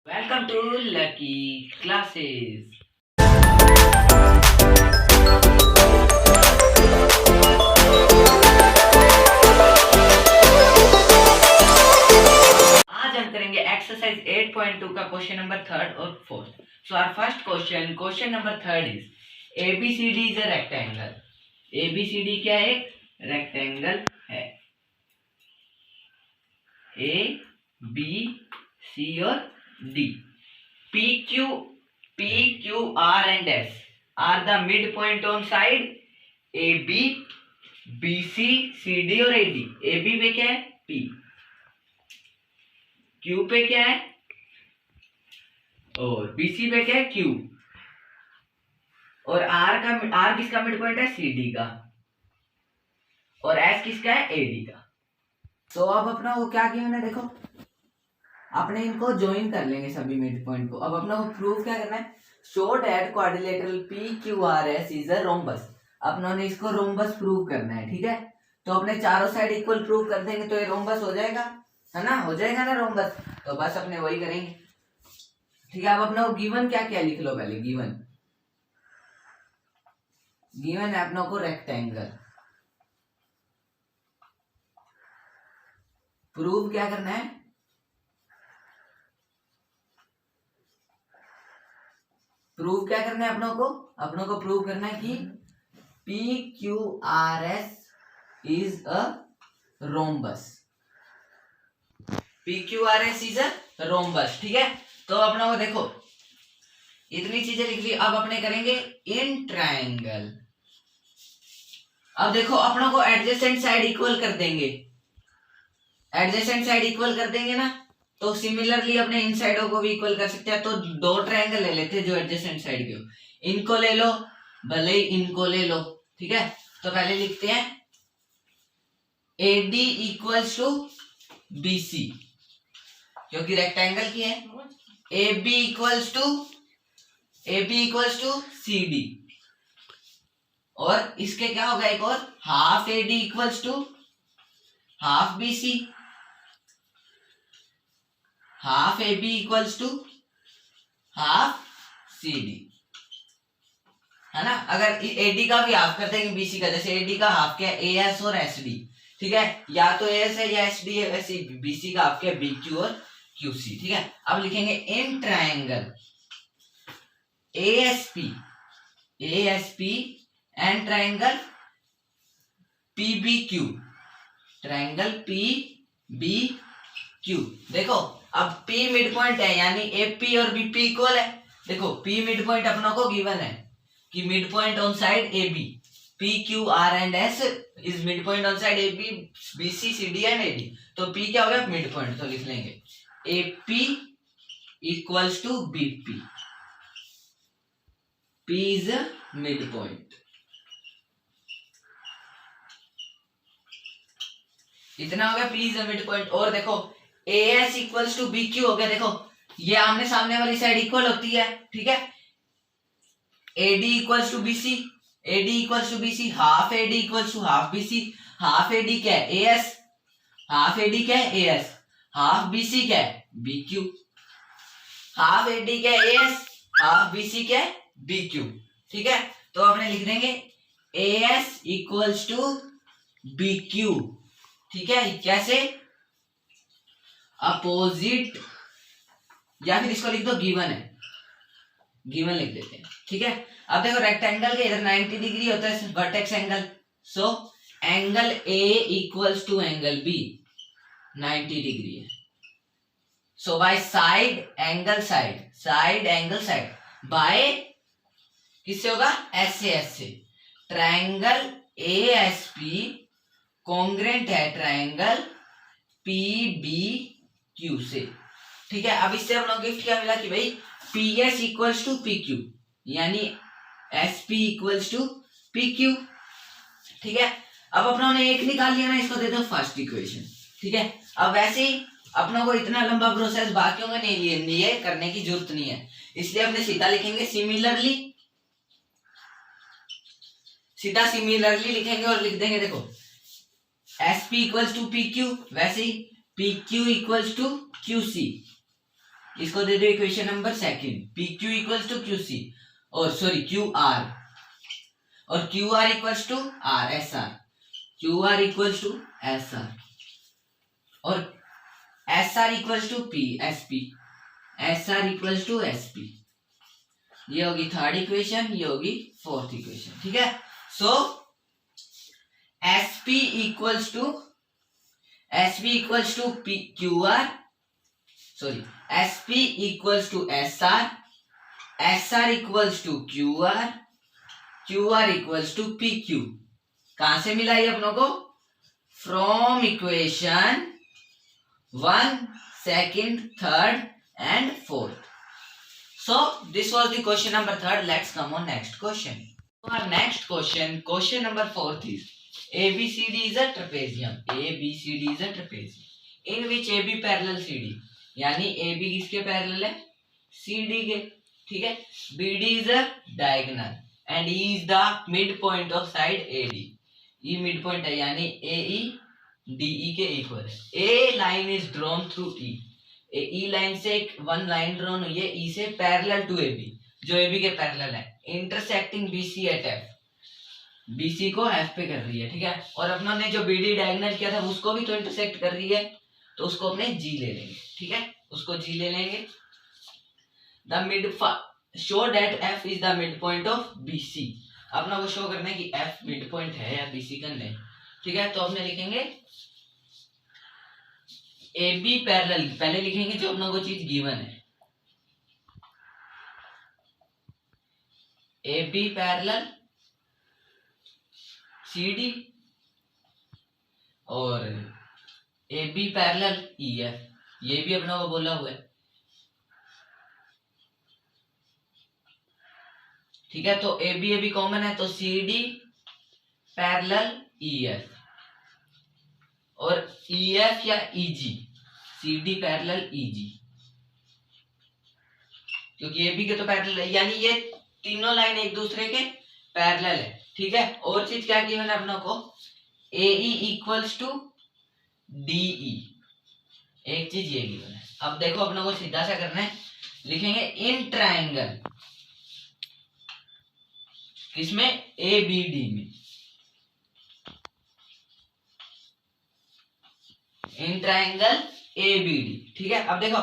Welcome to Lucky Classes. आज हम करेंगे एक्सरसाइज 8.2 का क्वेश्चन नंबर थर्ड और fourth. So our first question number third is ABCD is a rectangle. ABCD क्या है? रेक्टेंगल है. A, B, C और D. P, Q, R and S are the midpoint on side AB, BC, CD और AD. AB पे क्या है? P. Q पे क्या है? और BC पे क्या है? Q. और R किसका मिड पॉइंट है? CD का. और S किसका है? AD का. तो अब अपना वो क्या किया मैंने, देखो अपने इनको ज्वाइन कर लेंगे सभी मिड पॉइंट को. अब अपना वो प्रूफ क्या करना है? Show that quadrilateral PQRS is a rhombus. अपनों ने इसको रोम्बस प्रूव करना है. ठीक है, तो अपने चारों साइड इक्वल प्रूव कर देंगे तो ये रोम्बस हो जाएगा, है ना? हो जाएगा ना रोम्बस. तो बस अपने वही करेंगे. ठीक है, अब अपना वो गिवन क्या क्या लिख लो. पहले गिवन है अपनों को रेक्टेंगल. प्रूव क्या करना है? प्रूव क्या करना है अपनों को प्रूव करना है कि PQRS is a rhombus. PQRS is a rhombus. ठीक है, तो अपनों को देखो इतनी चीजें लिख ली. अब अपने करेंगे इन ट्रायंगल. अब देखो अपनों को एडजेसेंट साइड इक्वल कर देंगे. एडजेसेंट साइड इक्वल कर देंगे ना, तो सिमिलरली अपने इन साइडों को भी इक्वल कर सकते हैं. तो दो ट्रायंगल ले लेते हैं जो एडजेसेंट साइड के हो. इनको ले लो, भले ही इनको ले लो. ठीक है, तो पहले लिखते हैं AD इक्वल्स टू BC क्योंकि रेक्टेंगल की है. AB equals to CD. और इसके क्या होगा एक और, half AD equals to half BC. Half AB equals to half CD, है ना? अगर AD का भी हाफ कर देंगे BC का, जैसे AD का हाफ क्या है? AS और SD. ठीक है, या तो AS है या SD है, वैसे BC का हाफ क्या है? BQ और QC. ठीक है, अब लिखेंगे in triangle ASP and triangle PBQ. Triangle PBQ. देखो अब P मिड पॉइंट है, यानी AP और BP इक्वल है. देखो P मिड पॉइंट अपनों को गिवन है कि mid point on side AB. PQR and S is mid point on side AB, BC, CD and AD. तो P क्या होगा? Mid point. तो लिख लेंगे AP equals to BP. P is mid point. इतना हो गया, P इज मिड पॉइंट. और देखो AS इक्वल्स टू BQ हो गया. देखो ये आमने सामने वाली साइड इक्वल होती है. ठीक है, AD equals to BC, half AD equals to half BC. Half AD क्या है? AS. हाफ AD क्या है? AS. हाफ BC क्या है? BQ. हाफ AD क्या है? AS. हाफ BC क्या है? BQ. ठीक है, तो अपने लिख देंगे AS इक्वल्स टू BQ. ठीक है, कैसे? अपोजिट, या फिर इसको लिख दो गिवन है, गिवन लिख देते हैं. ठीक है, अब देखो रेक्टेंगल के इधर 90 डिग्री होता है vertex angle. So angle A equals to angle B 90 degree है. So by side angle side by किससे होगा? S से. ट्रायंगल ASP कॉन्ग्रेंट है ट्रायंगल PBQ से. ठीक है, अब इससे हम लोग गिफ्ट क्या मिला कि भाई PS इक्वल्स टू PQ, यानी SP इक्वल्स टू PQ. ठीक है, अब अपनों ने एक निकाल लिया ना, इसको दे दो फर्स्ट इक्वेशन. ठीक है, अब वैसे ही अपनों को इतना लंबा प्रोसेस बाकियों में नहीं लिए करने की जरूरत नहीं है, इसलिए हमने सीधा लिखेंगे सिमिलरली लिखेंगे और लिख देंगे. देखो SP इक्वल्स टू PQ, वैसे ही PQ इक्वल्स टू QC. इसको दे दो equation number second, P Q equals to Q C, और सॉरी क्यू आर, और Q R equals to R S R, Q R equals to S R, और S R equals to P S P, S R equals to S P. ये होगी third equation, ये होगी fourth equation. ठीक है, so S P equals to P Q R, sorry S P equals to S R equals to Q R equals to P Q. कहां से मिला ये अपनों को? From equation 1, 2, 3 and 4th. So this was the question number 3. Let's come on next question. Our next question number 4th is ABCD is a trapezium. ABCD is a trapezium in which AB parallel CD, यानी AB किसके parallel है? CD के। ठीक है, BD is a diagonal and E is the midpoint of side AD. E midpoint है यानी AE DE के equal है। A line is drawn through E, E line से एक वन लाइन ड्रॉन हुई है ई से पैरेलल टू AB, जो AB के पैरेलल है, intersecting BC at F, BC को F पे कर रही है। ठीक है, और अपनों ने जो BD डायगोनल किया था उसको भी तो इंटरसेक्ट कर रही है, तो उसको अपने G ले लेंगे। ठीक है, उसको G ले लेंगे। The mid show that F is the mid point of BC, अपना को शो करना है कि F मिड पॉइंट है या BC का नहीं। ठीक है, तो अपने लिखेंगे AB पैरेलल, पहले लिखेंगे जो अपना को चीज गिवन है, AB पैरेलल CD और AB पैरेलल EF, ये भी अपना को बोला हुआ है। ठीक है, तो AB कॉमन है, तो CD पैरेलल EF और EF या EG, CD पैरेलल EG, क्योंकि AB के तो पैरेलल है, यानी ये तीनों लाइन एक दूसरे के पैरेलल है। ठीक है, और चीज क्या की मैंने अपनों को AE इक्वल्स टू DE, एक चीज ये गिवन है। अब देखो अपनों को सीधा सा करना है, लिखेंगे इन ट्राइंगल, किसमें? ABD में, इन ट्राइंगल ABD। ठीक है, अब देखो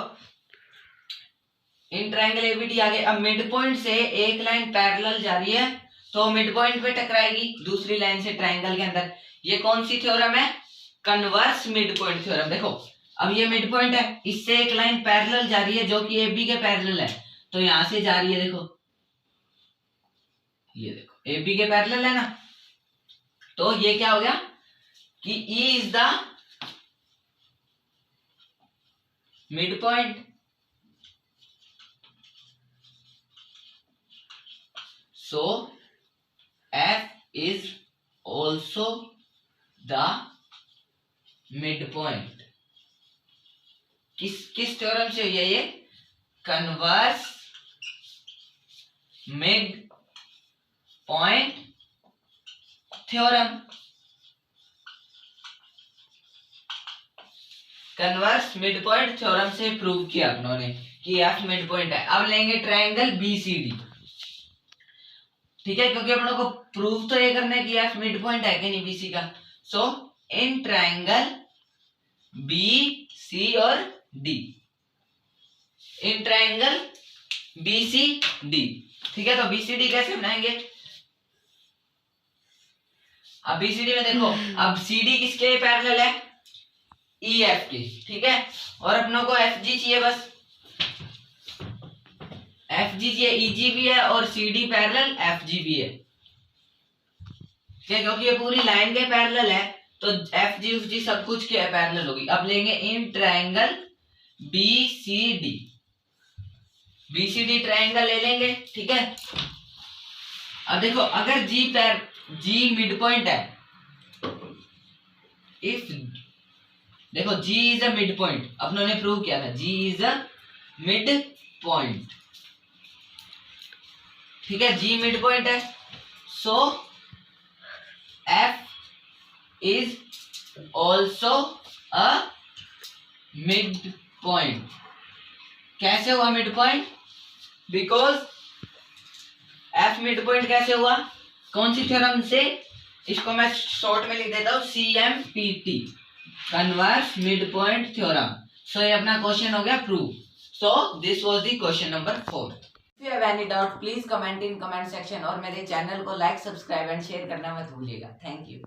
इन ट्राइंगल ABD आ गए। अब मिड पॉइंट से एक लाइन पैरेलल जा रही है तो मिड पॉइंट पे टकराएगी दूसरी लाइन से ट्राइंगल के अंदर। ये कौन सी थ्योरम है? Converse mid point theorem. देखो अब ये मिड पॉइंट है, इससे एक लाइन पैरेलल जा रही है जो कि AB के पैरेलल है, तो यहां से जा रही है, देखो ये देखो AB के पैरेलल है ना, तो ये क्या हो गया कि E is the mid point, so F is also the midpoint। किस थ्योरम से हुई है ये? Converse mid point theorem. Converse mid point theorem से प्रूव किया उन्होंने कि F मिड पॉइंट है। अब लेंगे ट्राइंगल BCD। ठीक है, क्योंकि अपनों को प्रूव तो ये करना है कि F मिड पॉइंट है कि नहीं BC का। सो इन ट्राइंगल BC और D, इन ट्राइंगल BCD। ठीक है, तो BCD कैसे बनाएंगे? अब BCD में देखो, अब CD किसके पैरेलल है? EF के। ठीक है, और अपनों को FG चाहिए, बस FG चाहिए, EG भी है और CD पैरेलल FG भी है। क्योंकि ये पूरी लाइन के पैरेलल है तो FG UFG सब कुछ के पैरेलल होगी। अब लेंगे in triangle BCD, BCD triangle ले लेंगे। ठीक है, अब देखो अगर G मिड पॉइंट है, इफ देखो G is a mid point, अपनों ने प्रूव किया था G is a mid point. ठीक है, G मिड पॉइंट है, सो F is also a mid point. कैसे हुआ mid point? Because F mid point कैसे हुआ? कौन सी थ्योरम से? इसको मैं शॉर्ट में लिख देता हूँ CMPT, converse mid point theorem. So ये अपना क्वेश्चन हो गया prove. So this was the question number 4। If you have any doubt please comment in comment section और मेरे चैनल को लाइक, सब्सक्राइब एंड शेयर करना मत भूलिएगा। Thank you.